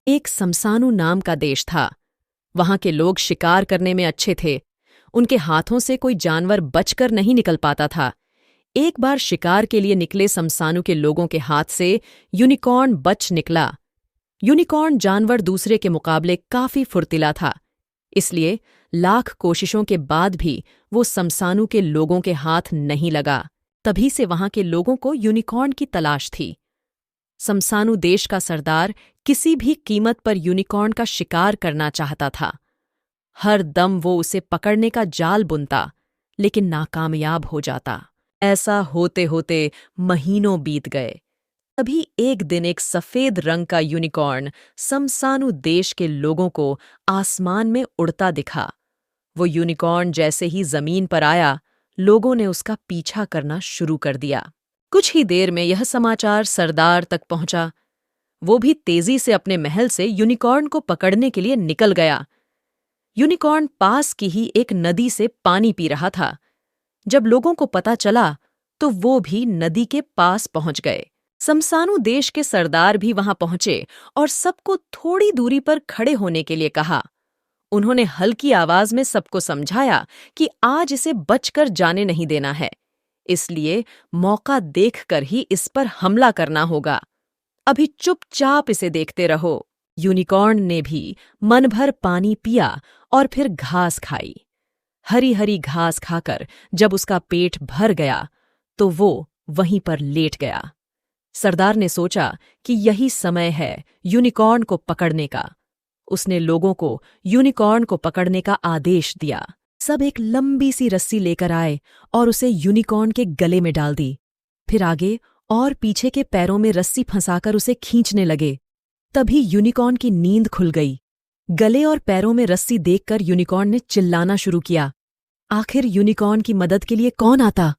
एक समसानु नाम का देश था। वहां के लोग शिकार करने में अच्छे थे। उनके हाथों से कोई जानवर बचकर नहीं निकल पाता था। एक बार शिकार के लिए निकले समसानु के लोगों के हाथ से यूनिकॉर्न बच निकला। यूनिकॉर्न जानवर दूसरे के मुकाबले काफी फुर्तीला था, इसलिए लाख कोशिशों के बाद भी वो समसानु के लोगों के हाथ नहीं लगा। तभी से वहां के लोगों को यूनिकॉर्न की तलाश थी। समसानु देश का सरदार किसी भी कीमत पर यूनिकॉर्न का शिकार करना चाहता था। हर दम वो उसे पकड़ने का जाल बुनता, लेकिन नाकामयाब हो जाता। ऐसा होते होते महीनों बीत गए। तभी एक दिन एक सफेद रंग का यूनिकॉर्न समसानु देश के लोगों को आसमान में उड़ता दिखा। वो यूनिकॉर्न जैसे ही जमीन पर आया, लोगों ने उसका पीछा करना शुरू कर दिया। कुछ ही देर में यह समाचार सरदार तक पहुंचा। वो भी तेजी से अपने महल से यूनिकॉर्न को पकड़ने के लिए निकल गया। यूनिकॉर्न पास की ही एक नदी से पानी पी रहा था। जब लोगों को पता चला तो वो भी नदी के पास पहुंच गए। समसानु देश के सरदार भी वहां पहुंचे और सबको थोड़ी दूरी पर खड़े होने के लिए कहा। उन्होंने हल्की आवाज में सबको समझाया कि आज इसे बचकर जाने नहीं देना है, इसलिए मौका देखकर ही इस पर हमला करना होगा। अभी चुपचाप इसे देखते रहो। यूनिकॉर्न ने भी मन भर पानी पिया और फिर घास खाई। हरी हरी घास खाकर जब उसका पेट भर गया तो वो वहीं पर लेट गया। सरदार ने सोचा कि यही समय है यूनिकॉर्न को पकड़ने का। उसने लोगों को यूनिकॉर्न को पकड़ने का आदेश दिया। सब एक लंबी सी रस्सी लेकर आए और उसे यूनिकॉर्न के गले में डाल दी। फिर आगे और पीछे के पैरों में रस्सी फंसाकर उसे खींचने लगे। तभी यूनिकॉर्न की नींद खुल गई। गले और पैरों में रस्सी देखकर यूनिकॉर्न ने चिल्लाना शुरू किया। आखिर यूनिकॉर्न की मदद के लिए कौन आता?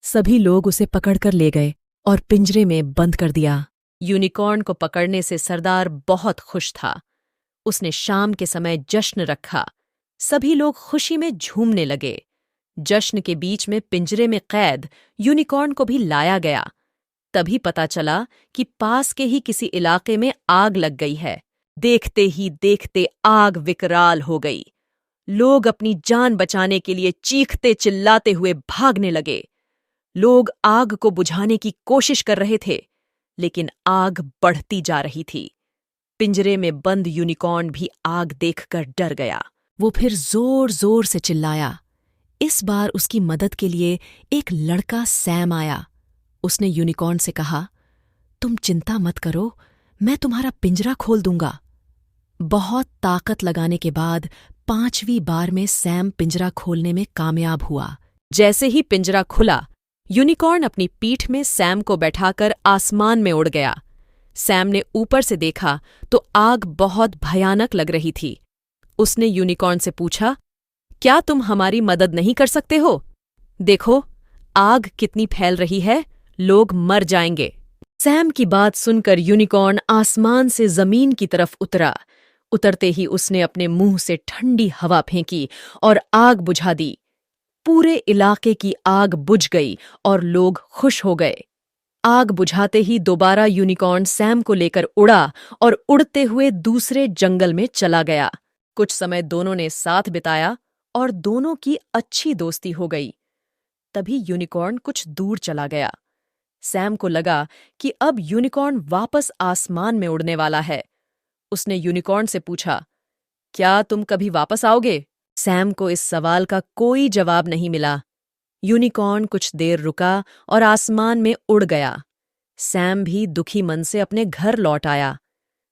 सभी लोग उसे पकड़कर ले गए और पिंजरे में बंद कर दिया। यूनिकॉर्न को पकड़ने से सरदार बहुत खुश था। उसने शाम के समय जश्न रखा। सभी लोग खुशी में झूमने लगे। जश्न के बीच में पिंजरे में कैद यूनिकॉर्न को भी लाया गया। तभी पता चला कि पास के ही किसी इलाके में आग लग गई है। देखते ही देखते आग विकराल हो गई। लोग अपनी जान बचाने के लिए चीखते चिल्लाते हुए भागने लगे। लोग आग को बुझाने की कोशिश कर रहे थे, लेकिन आग बढ़ती जा रही थी। पिंजरे में बंद यूनिकॉर्न भी आग देखकर डर गया। वो फिर जोर जोर से चिल्लाया। इस बार उसकी मदद के लिए एक लड़का सैम आया। उसने यूनिकॉर्न से कहा, तुम चिंता मत करो, मैं तुम्हारा पिंजरा खोल दूंगा। बहुत ताकत लगाने के बाद 5वीं बार में सैम पिंजरा खोलने में कामयाब हुआ। जैसे ही पिंजरा खुला, यूनिकॉर्न अपनी पीठ में सैम को बैठाकर आसमान में उड़ गया। सैम ने ऊपर से देखा तो आग बहुत भयानक लग रही थी। उसने यूनिकॉर्न से पूछा, क्या तुम हमारी मदद नहीं कर सकते हो? देखो, आग कितनी फैल रही है, लोग मर जाएंगे। सैम की बात सुनकर यूनिकॉर्न आसमान से जमीन की तरफ उतरा। उतरते ही उसने अपने मुंह से ठंडी हवा फेंकी और आग बुझा दी। पूरे इलाके की आग बुझ गई और लोग खुश हो गए। आग बुझाते ही दोबारा यूनिकॉर्न सैम को लेकर उड़ा और उड़ते हुए दूसरे जंगल में चला गया। कुछ समय दोनों ने साथ बिताया और दोनों की अच्छी दोस्ती हो गई। तभी यूनिकॉर्न कुछ दूर चला गया। सैम को लगा कि अब यूनिकॉर्न वापस आसमान में उड़ने वाला है। उसने यूनिकॉर्न से पूछा, क्या तुम कभी वापस आओगे? सैम को इस सवाल का कोई जवाब नहीं मिला। यूनिकॉर्न कुछ देर रुका और आसमान में उड़ गया। सैम भी दुखी मन से अपने घर लौट आया।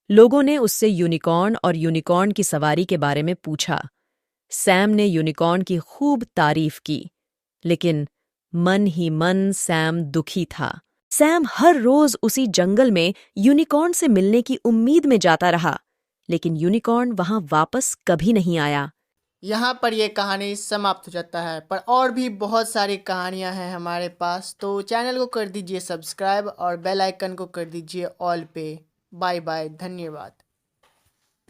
लोगों ने उससे यूनिकॉर्न और यूनिकॉर्न की सवारी के बारे में पूछा। सैम ने यूनिकॉर्न की खूब तारीफ की, लेकिन मन ही मन सैम दुखी था। सैम हर रोज उसी जंगल में यूनिकॉर्न से मिलने की उम्मीद में जाता रहा, लेकिन यूनिकॉर्न वहां वापस कभी नहीं आया। यहाँ पर ये कहानी समाप्त हो जाता है, पर और भी बहुत सारी कहानियाँ हैं हमारे पास, तो चैनल को कर दीजिए सब्सक्राइब और बेल आइकन को कर दीजिए ऑल पे। बाय बाय, धन्यवाद।